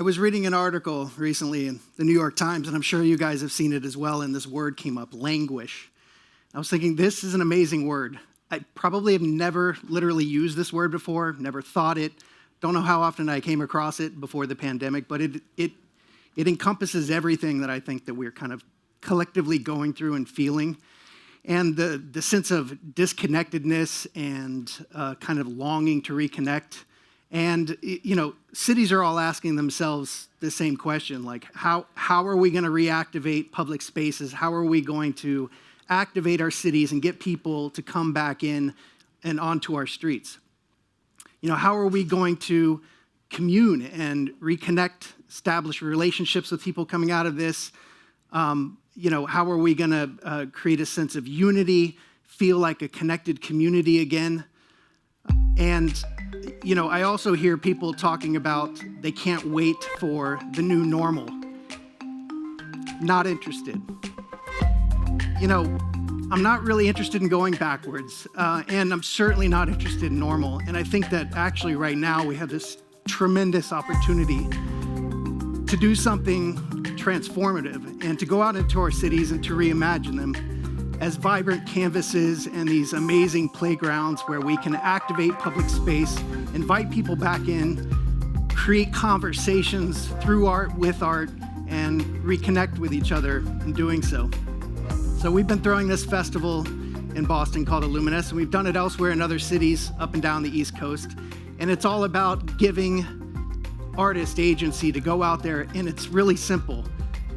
was reading an article recently in the New York Times, and I'm sure you guys have seen it as well, and this word came up, languish. I was thinking, this is an amazing word. I probably have never literally used this word before, never thought it, don't know how often I came across it before the pandemic, but it encompasses everything that I think that we're kind of collectively going through and feeling. And the sense of disconnectedness and kind of longing to reconnect. And, you know, cities are all asking themselves the same question, like, how are we going to reactivate public spaces? How are we going to activate our cities and get people to come back in and onto our streets? You know, how are we going to commune and reconnect, establish relationships with people coming out of this? You know, how are we going to create a sense of unity, feel like a connected community again? And, you know, I also hear people talking about they can't wait for the new normal. Not interested. You know, I'm not really interested in going backwards, and I'm certainly not interested in normal. And I think that actually right now we have this tremendous opportunity to do something transformative and to go out into our cities and to reimagine them as vibrant canvases and these amazing playgrounds where we can activate public space, invite people back in, create conversations through art, with art, and reconnect with each other in doing so. So we've been throwing this festival in Boston called Illuminus, and we've done it elsewhere in other cities up and down the East Coast. And it's all about giving artist agency to go out there, and it's really simple.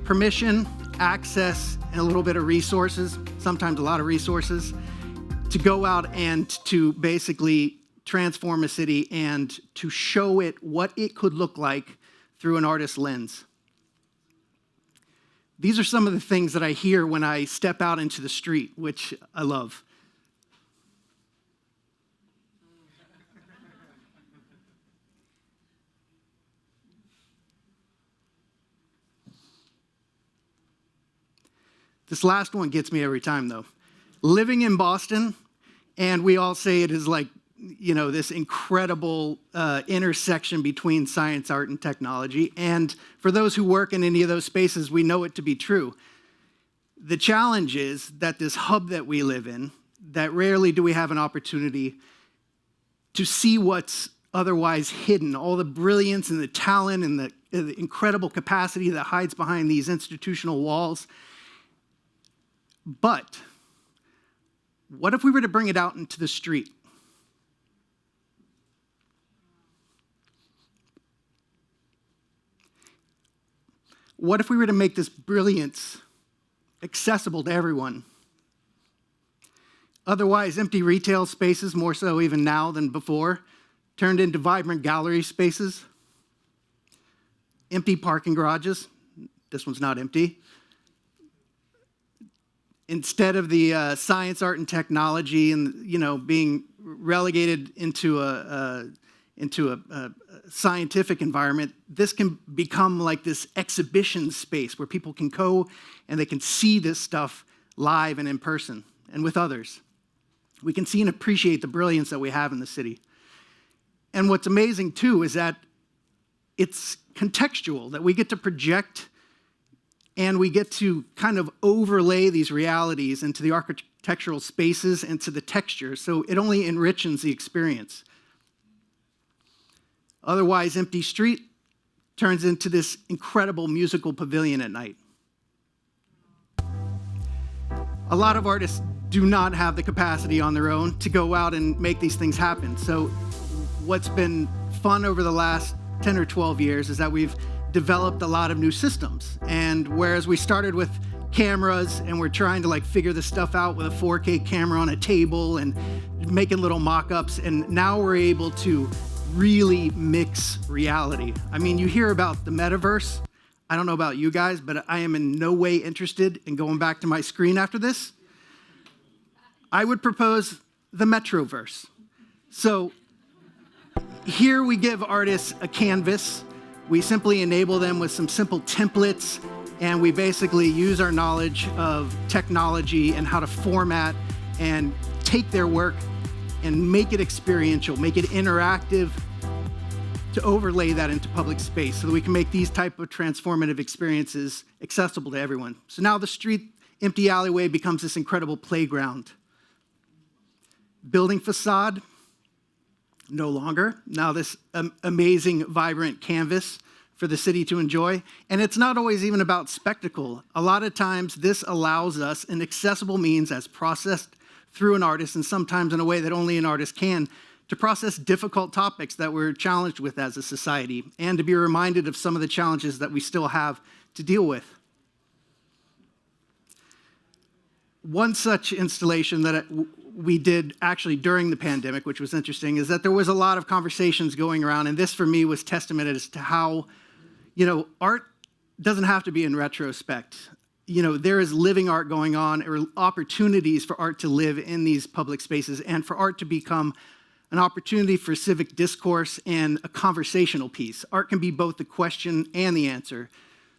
Permission, access, and a little bit of resources, sometimes a lot of resources, to go out and to basically transform a city and to show it what it could look like through an artist's lens. These are some of the things that I hear when I step out into the street, which I love. This last one gets me every time, though. Living in Boston, and we all say it is like, you know, this incredible intersection between science, art, and technology. And for those who work in any of those spaces, we know it to be true. The challenge is that this hub that we live in, that rarely do we have an opportunity to see what's otherwise hidden, all the brilliance and the talent and the incredible capacity that hides behind these institutional walls. But what if we were to bring it out into the street? What if we were to make this brilliance accessible to everyone? Otherwise, empty retail spaces, more so even now than before, turned into vibrant gallery spaces. Empty parking garages. This one's not empty. Instead of the science, art, and technology, and being relegated into a scientific environment, this can become like this exhibition space where people can go and they can see this stuff live and in person and with others. We can see and appreciate the brilliance that we have in the city. And what's amazing too is that it's contextual, that we get to project and we get to kind of overlay these realities into the architectural spaces and to the textures, so it only enriches the experience. Otherwise, empty street turns into this incredible musical pavilion at night. A lot of artists do not have the capacity on their own to go out and make these things happen. So what's been fun over the last 10 or 12 years is that we've developed a lot of new systems. And whereas we started with cameras and we're trying to figure this stuff out with a 4K camera on a table and making little mock-ups, and now we're able to really mix reality. I mean, you hear about the Metaverse. I don't know about you guys, but I am in no way interested in going back to my screen after this. I would propose the Metroverse. So here we give artists a canvas. We simply enable them with some simple templates, and we basically use our knowledge of technology and how to format and take their work and make it experiential, make it interactive, to overlay that into public space so that we can make these type of transformative experiences accessible to everyone. So now the street empty alleyway becomes this incredible playground. Building facade, no longer. Now this amazing, vibrant canvas for the city to enjoy. And it's not always even about spectacle. A lot of times this allows us an accessible means as processed through an artist, and sometimes in a way that only an artist can, to process difficult topics that we're challenged with as a society, and to be reminded of some of the challenges that we still have to deal with. One such installation that we did actually during the pandemic, which was interesting, is that there was a lot of conversations going around, and this for me was testament as to how, art doesn't have to be in retrospect. There is living art going on, or opportunities for art to live in these public spaces, and for art to become an opportunity for civic discourse and a conversational piece. Art can be both the question and the answer.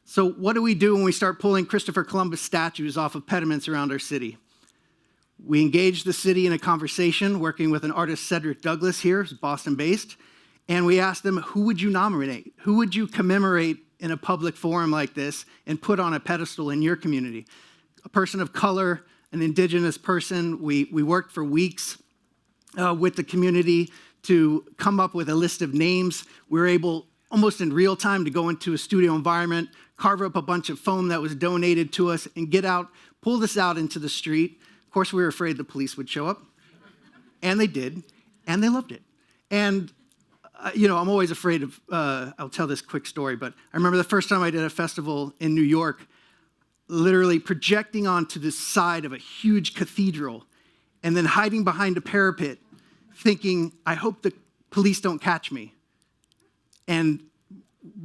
So what do we do when we start pulling Christopher Columbus statues off of pediments around our city? We engage the city in a conversation, working with an artist, Cedric Douglas here, who's Boston-based, and we ask them, who would you nominate? Who would you commemorate in a public forum like this and put on a pedestal in your community? A person of color, an indigenous person. We worked for weeks with the community to come up with a list of names. We were able, almost in real time, to go into a studio environment, carve up a bunch of foam that was donated to us, and pull this out into the street. Of course, we were afraid the police would show up, and they did, and they loved it. And, I'm always afraid of, I'll tell this quick story, but I remember the first time I did a festival in New York, literally projecting onto the side of a huge cathedral, and then hiding behind a parapet, thinking, I hope the police don't catch me. And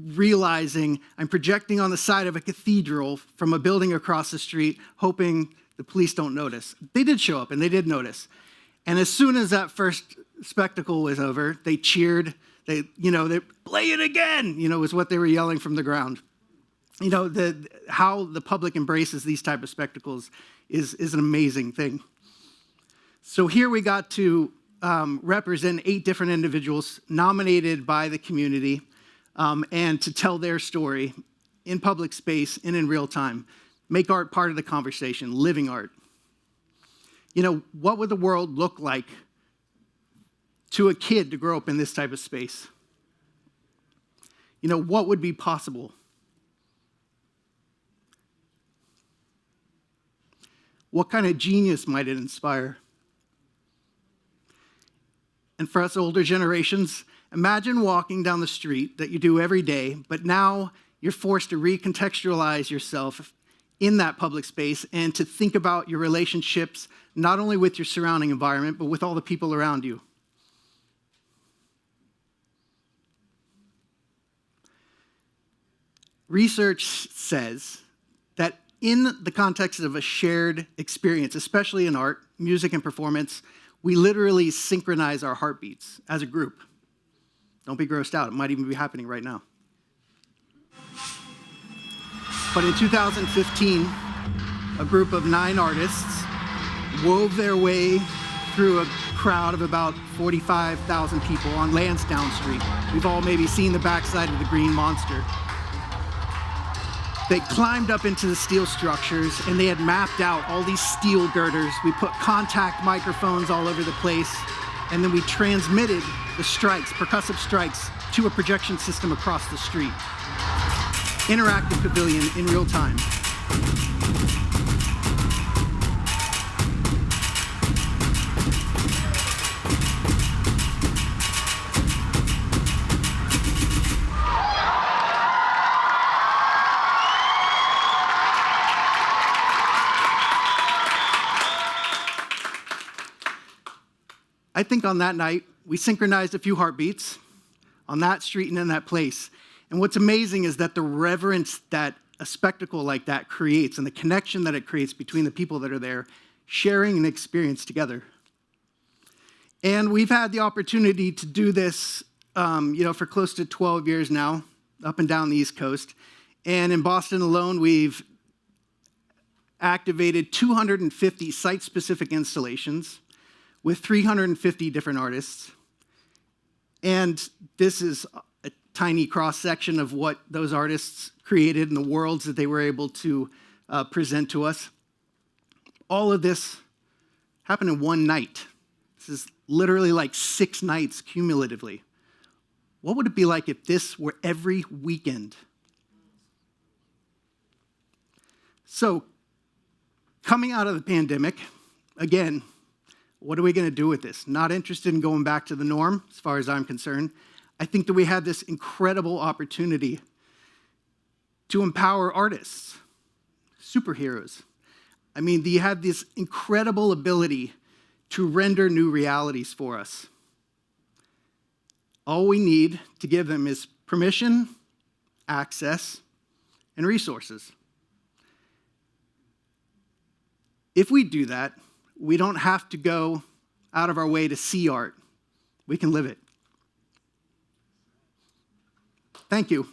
realizing I'm projecting on the side of a cathedral from a building across the street, hoping the police don't notice. They did show up, and they did notice. And as soon as that first spectacle was over, they cheered. They play it again, was what they were yelling from the ground. How the public embraces these type of spectacles is an amazing thing. So here we got to represent 8 different individuals nominated by the community and to tell their story in public space and in real time. Make art part of the conversation, living art. What would the world look like to a kid to grow up in this type of space? What would be possible? What kind of genius might it inspire? And for us older generations, imagine walking down the street that you do every day, but now you're forced to recontextualize yourself in that public space and to think about your relationships, not only with your surrounding environment, but with all the people around you. Research says that in the context of a shared experience, especially in art, music, and performance, we literally synchronize our heartbeats as a group. Don't be grossed out. It might even be happening right now. But in 2015, a group of 9 artists wove their way through a crowd of about 45,000 people on Lansdowne Street. We've all maybe seen the backside of the Green Monster. They climbed up into the steel structures, and they had mapped out all these steel girders. We put contact microphones all over the place, and then we transmitted the strikes, percussive strikes, to a projection system across the street. Interactive pavilion in real time. I think on that night, we synchronized a few heartbeats on that street and in that place. And what's amazing is that the reverence that a spectacle like that creates and the connection that it creates between the people that are there, sharing an experience together. And we've had the opportunity to do this, for close to 12 years now, up and down the East Coast. And in Boston alone, we've activated 250 site-specific installations with 350 different artists. And this is a tiny cross-section of what those artists created and the worlds that they were able to present to us. All of this happened in one night. This is literally like 6 nights cumulatively. What would it be like if this were every weekend? So, coming out of the pandemic, again, what are we going to do with this? Not interested in going back to the norm, as far as I'm concerned. I think that we have this incredible opportunity to empower artists, superheroes. I mean, you have this incredible ability to render new realities for us. All we need to give them is permission, access, and resources. If we do that, we don't have to go out of our way to see art. We can live it. Thank you.